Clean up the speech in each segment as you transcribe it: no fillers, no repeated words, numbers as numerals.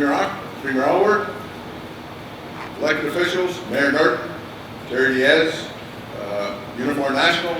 Premier Allward, elected officials, Mayor Norton, Jerry Diaz, Unifor National,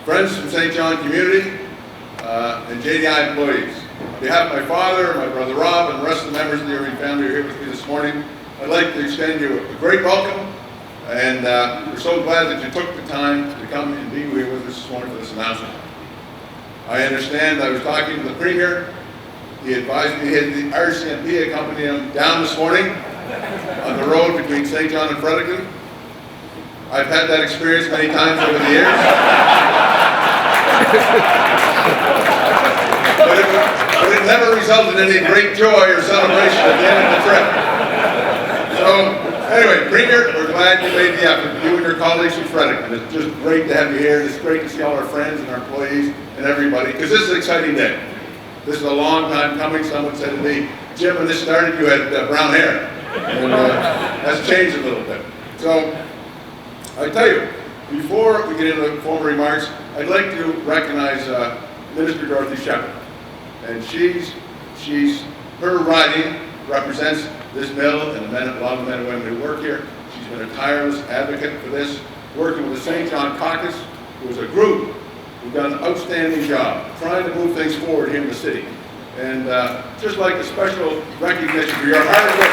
friends from St. John community, and JDI employees. On behalf of my father, my brother Rob, and the rest of the members of the Irving family who are here with me this morning, I'd like to extend you a great welcome, and we're so glad that you took the time to come and be here with us this morning for this announcement. I understand, I was talking to the Premier. He advised me he had the RCMP accompany him down this morning on the road between St. John and Fredericton. I've had that experience many times over the years. but it never resulted in any great joy or celebration at the end of the trip. So, anyway, Premier, we're glad you made the effort, you and your colleagues from Fredericton. It's just great to have you here. It's great to see all our friends and our employees and everybody, because this is an exciting day. This is a long time coming. Someone said to me, Jim, when this started, you had brown hair. And that's changed a little bit. So, I tell you, before we get into the formal remarks, I'd like to recognize Minister Dorothy Shepherd. And her riding represents this mill and a lot of the men and women who work here. She's been a tireless advocate for this, working with the St. John Caucus, who is a group who've done an outstanding job trying to move things forward here in the city. And just like a special recognition for your hard work.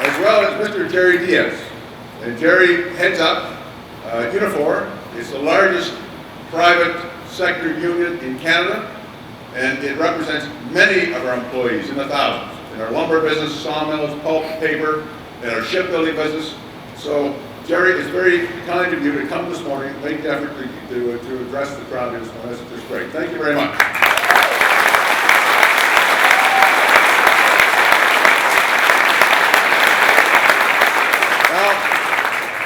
As well as Mr. Jerry Diaz. And Jerry heads up Unifor. It's the largest private sector union in Canada, and it represents many of our employees in the thousands. In our lumber business, sawmills, pulp, paper, and our shipbuilding business. So Jerry, it's very kind of you to come this morning, make the effort to address the crowd here this morning. That's just great. Thank you very much.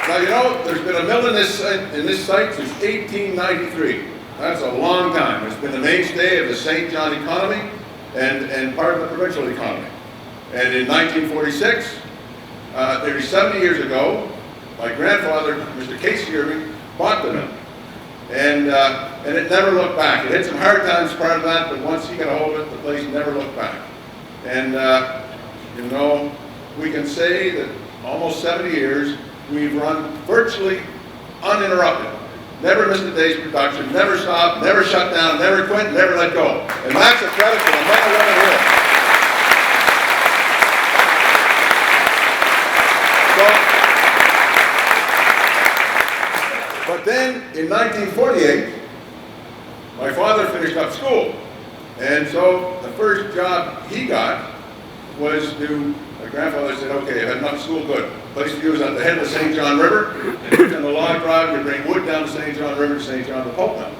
Now, you know, there's been a mill in this site since 1893. That's a long time. It's been the mainstay of the St. John economy and part of the provincial economy. And in 1946, nearly 70 years ago, my grandfather, Mr. Casey Irving, bought the mill. And it never looked back. It had some hard times part of that, but once he got a hold of it, the place never looked back. And, you know, we can say that almost 70 years, we've run virtually uninterrupted. Never missed a day's production, never stopped, never shut down, never quit, never let go. And that's a credit to the men and women here. But then in 1948, my father finished up school. And so the first job he got was my grandfather said, okay, I've had enough school, good. Place for you is at the head of the St. John River. And the log drive, you bring wood down the St. John River to St. John the pulp mill.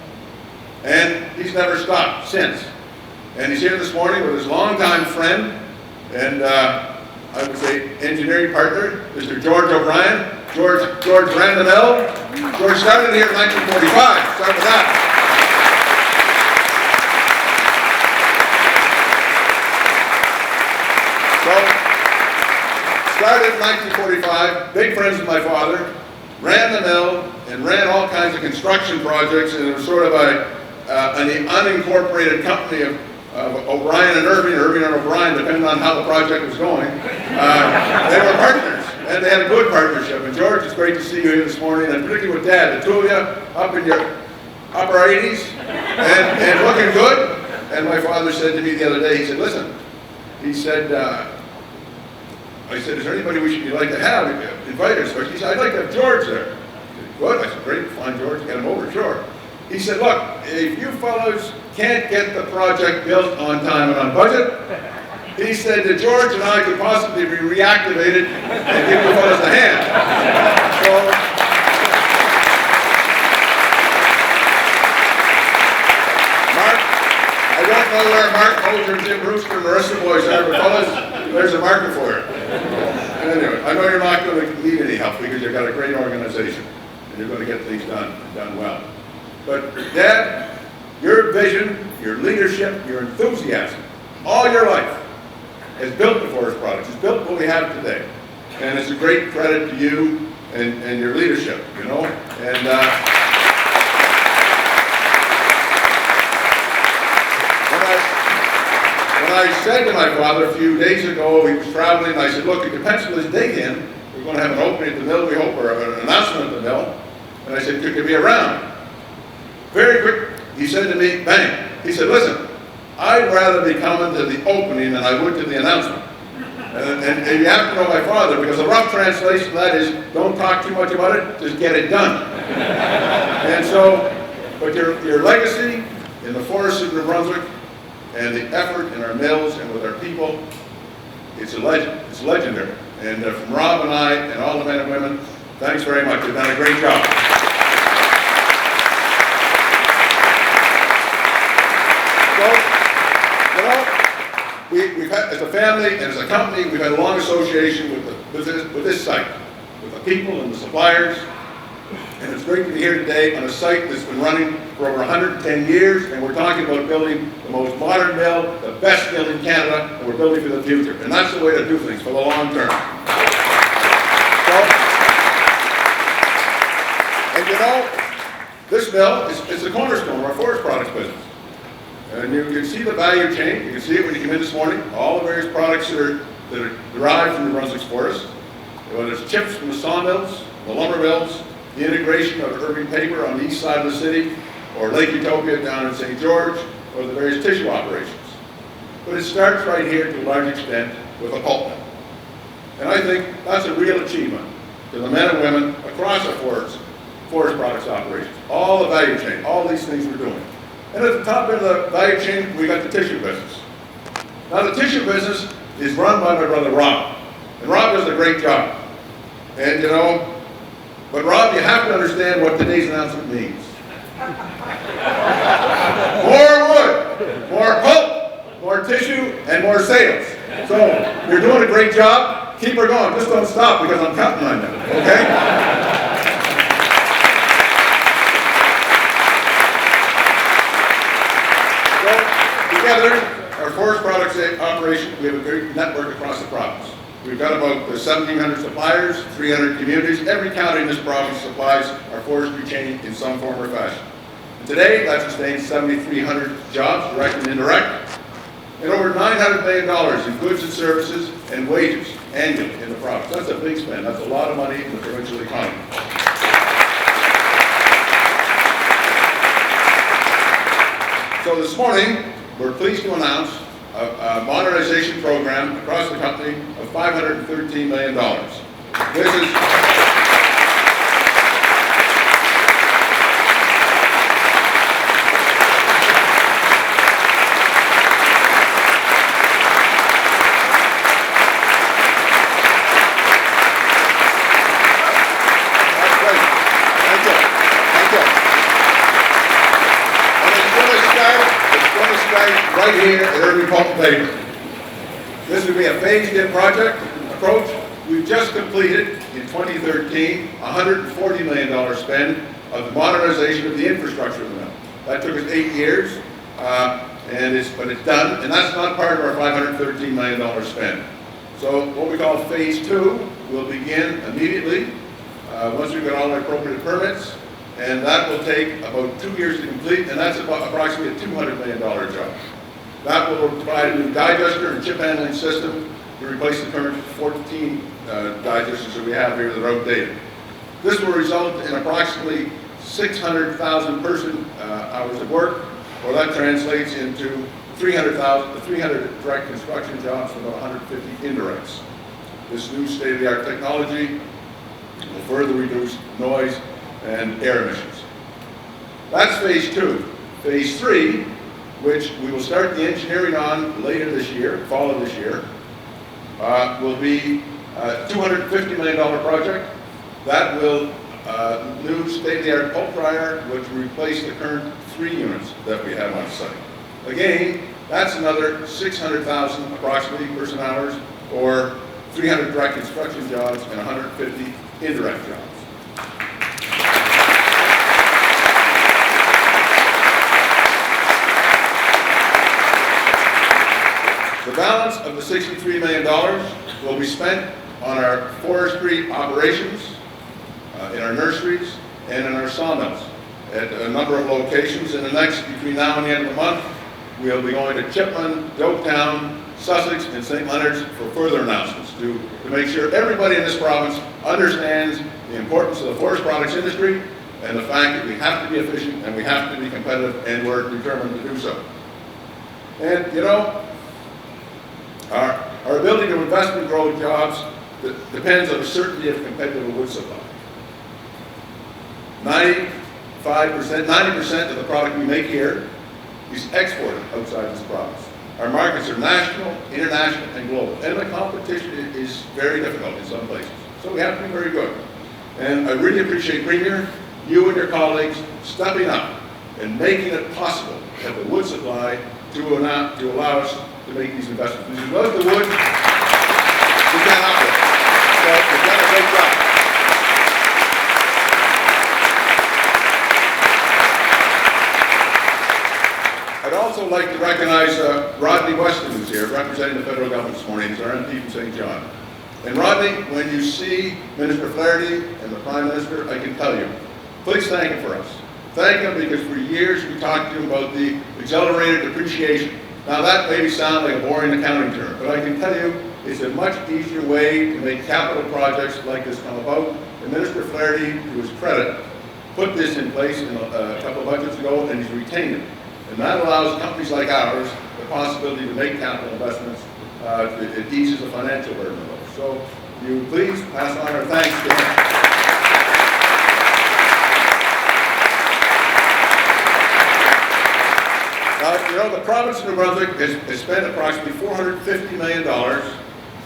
And he's never stopped since. And he's here this morning with his longtime friend and I would say engineering partner, Mr. George O'Brien. George ran the mill. George started here in 1945. Start with that. Started in 1945, big friends with my father, ran the mill and ran all kinds of construction projects, and it was sort of an unincorporated company of O'Brien and Irving and O'Brien, depending on how the project was going. They were partners, and they had a good partnership. And George, it's great to see you here this morning, and particularly with Dad, the two of you up in your upper 80s and looking good. And my father said to me the other day, he said, listen, he said, I said, is there anybody you'd like to have invite us? He said, I'd like to have George there. I said, good. I said, great, fine, George, get him over, sure. He said, look, if you fellows can't get the project built on time and on budget, he said that George and I could possibly be reactivated and give you fellows a hand. So, Mark, I don't know where Mark Holger, Jim Brewster, and the rest of the boys are, but fellas, there's a marker for you. Anyway, I know you're not going to need any help because you've got a great organization and you're going to get things done and done well. But Dad, your vision, your leadership, your enthusiasm, all your life has built the forest products. It's built what we have today. And it's a great credit to you and your leadership, you know. And when I said to my father a few days ago, he was traveling, I said, look, you can pencil this date in. We're going to have an opening at the mill, we hope, or an announcement at the mill. And I said, could you be around? Very quick, he said to me, bang. He said, listen, I'd rather be coming to the opening than I would to the announcement. And you have to know my father, because the rough translation of that is, don't talk too much about it, just get it done. And so, but your legacy in the forests of New Brunswick, and the effort in our mills and with our people, it's a legend. It's legendary. And from Rob and I and all the men and women, thanks very much. You've done a great job. So, you know, we've had, as a family and as a company, we've had a long association with this site, with the people and the suppliers. And it's great to be here today on a site that's been running for over 110 years, and we're talking about building the most modern mill, the best mill in Canada, and we're building for the future. And that's the way to do things for the long term. So, and you know, this mill is the cornerstone of our forest products business. And you can see the value chain. You can see it when you come in this morning. All the various products that are derived from the Brunswick's forest. Whether it's chips from the sawmills, the lumber mills, the integration of Irving Paper on the east side of the city, or Lake Utopia down in St. George, or the various tissue operations. But it starts right here to a large extent with a pulp mill. And I think that's a real achievement to the men and women across our forest products operations. All the value chain, all these things we're doing. And at the top end of the value chain, we got the tissue business. Now the tissue business is run by my brother Rob. And Rob does a great job. And you know, but Rob, you have to understand what today's announcement means. More wood, more pulp, more tissue, and more sales. So you're doing a great job. Keep her going. Just don't stop, because I'm counting on you. Okay? So together, our forest products operation, we have a great network across the province. We've got about 1,700 suppliers, 300 communities. Every county in this province supplies our forestry chain in some form or fashion. And today, that sustains 7,300 jobs, direct and indirect, and over $900 million in goods and services and wages annually in the province. That's a big spend. That's a lot of money in the provincial economy. So this morning, we're pleased to announce a modernization program across the company of $513 million. This is right here at Irving Pulp Paper. This will be a phased-in project approach. We've just completed in 2013 $140 million spend of the modernization of the infrastructure of the mill. That took us 8 years, but it's done, and that's not part of our $513 million spend. So what we call phase 2 will begin immediately once we've got all our appropriate permits, and that will take about 2 years to complete, and that's about approximately a $200 million job. That will provide a new digester and chip handling system to replace the current 14 digesters that we have here that are outdated. This will result in approximately 600,000 person hours of work, or that translates into 300 direct construction jobs and about 150 indirects. This new state-of-the-art technology will further reduce noise and air emissions. That's phase 2. Phase 3, which we will start the engineering on later this year, fall of this year, will be a $250 million project. That will new state-of-the-art pulp dryer, which will replace the current 3 units that we have on site. Again, that's another 600,000 approximately person hours, or 300 direct construction jobs and 150 indirect jobs. The balance of the $63 million will be spent on our forestry operations, in our nurseries and in our sawmills at a number of locations. In the next, between now and the end of the month, we'll be going to Chipman, Doketown, Sussex, and St. Leonard's for further announcements to make sure everybody in this province understands the importance of the forest products industry and the fact that we have to be efficient and we have to be competitive, and we're determined to do so. And you know, our ability to invest and grow jobs depends on the certainty of competitive wood supply. 90% of the product we make here is exported outside this province. Our markets are national, international, and global, and the competition is very difficult in some places. So we have to be very good. And I really appreciate, Premier, you and your colleagues stepping up and making it possible to have the wood supply to allow us to make these investments. Because without the wood, we can't operate. So we've done a great job. I'd also like to recognize Rodney Weston, who's here, representing the federal government this morning. He's our MP from St. John. And Rodney, when you see Minister Flaherty and the Prime Minister, I can tell you, please thank him for us. Thank him, because for years we talked to him about the accelerated depreciation. Now that may sound like a boring accounting term, but I can tell you it's a much easier way to make capital projects like this come about. And Minister Flaherty, to his credit, put this in place a couple of budgets ago, and he's retained it. And that allows companies like ours the possibility to make capital investments. It eases the financial burden of those. So you please pass on our thanks to him. You know, the province of New Brunswick has spent approximately $450 million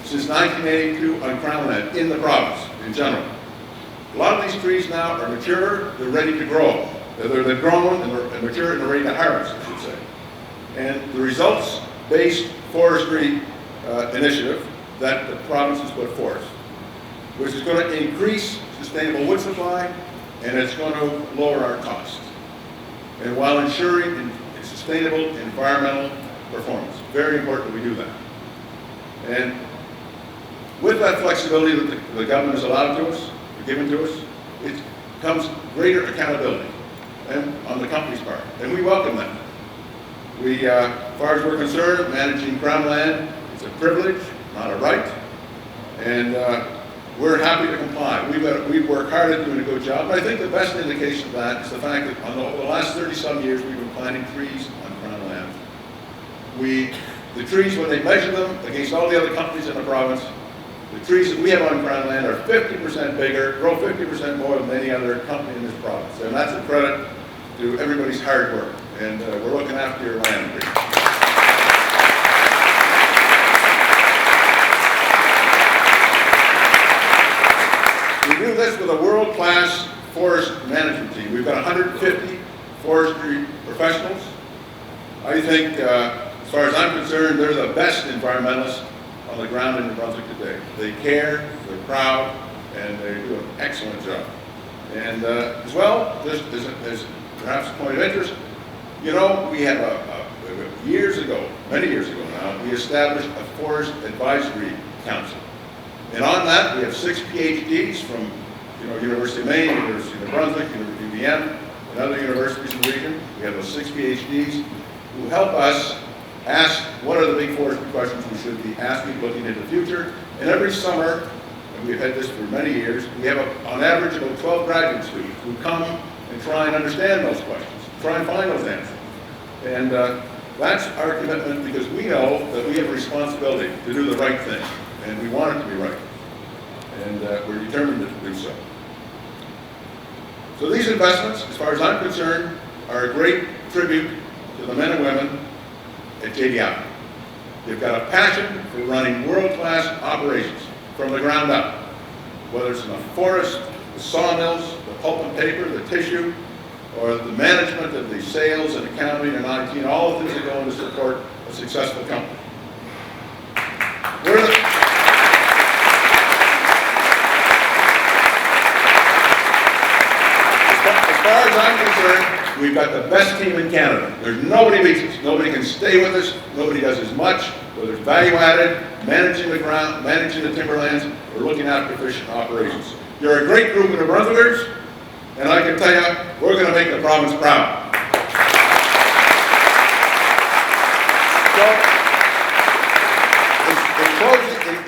since 1982 on crown land in the province in general. A lot of these trees now are mature, they're ready to grow. They're grown and they're mature and they're ready to harvest, I should say. And the results-based forestry initiative that the province has put forth, which is going to increase sustainable wood supply, and it's going to lower our costs, and while ensuring sustainable environmental performance. Very important that we do that. And with that flexibility that the government has allowed to us, given to us, it comes greater accountability and on the company's part, and we welcome that. We, as far as we're concerned, managing crown land, it's a privilege, not a right, and we're happy to comply. We've worked hard at doing a good job, but I think the best indication of that is the fact that over the last 30-some years, we've been planting trees on crown land. The trees, when they measure them against all the other companies in the province, the trees that we have on crown land are 50% bigger, grow 50% more than any other company in this province. And that's a credit to everybody's hard work. And we're looking after your land. We do this with a world-class forest management team. We've got 150 forestry professionals. I think, as far as I'm concerned, they're the best environmentalists on the ground in New Brunswick today. They care, they're proud, and they do an excellent job. And as well, just as perhaps a point of interest, you know, we have years ago, many years ago now, we established a Forest Advisory Council. And on that, we have 6 PhDs from, University of Maine, University of New Brunswick, University of UVM, and other universities in the region. We have those 6 PhDs who help us ask what are the big forestry questions we should be asking looking into the future. And every summer, and we've had this for many years, we have on average about 12 graduate students who come and try and understand those questions, try and find those answers. And that's our commitment, because we know that we have a responsibility to do the right thing, and we want it to be right. And we're determined to do so. So these investments, as far as I'm concerned, are a great tribute to the men and women at JDI. They've got a passion for running world-class operations from the ground up, whether it's in the forest, the sawmills, the pulp and paper, the tissue, or the management of the sales and accounting and IT, and all the things that go into support a successful company. As far as I'm concerned, we've got the best team in Canada. There's nobody beats us. Nobody can stay with us. Nobody does as much, whether it's value added, managing the ground, managing the timberlands, or looking after efficient operations. You're a great group of New Brunswickers, and I can tell you, we're going to make the province proud. So,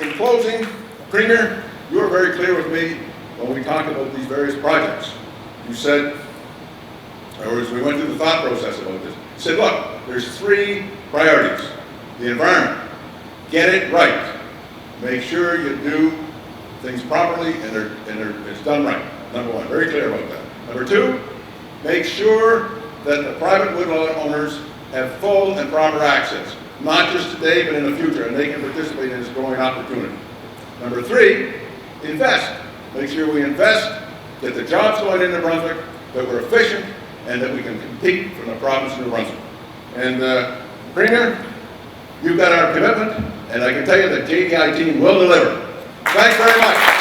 in closing, Premier, you were very clear with me when we talked about these various projects. You said, or as we went through the thought process about this, you said, look, there's 3 priorities. The environment, get it right. Make sure you do things properly and it's done right. Number 1, very clear about that. Number 2, make sure that the private woodlot owners have full and proper access, not just today, but in the future, and they can participate in this growing opportunity. Number 3, invest. Make sure we invest, get the jobs going into Brunswick, that we're efficient, and that we can compete from the province of New Brunswick. And Premier, you've got our commitment, and I can tell you the JDI team will deliver. Thanks very much.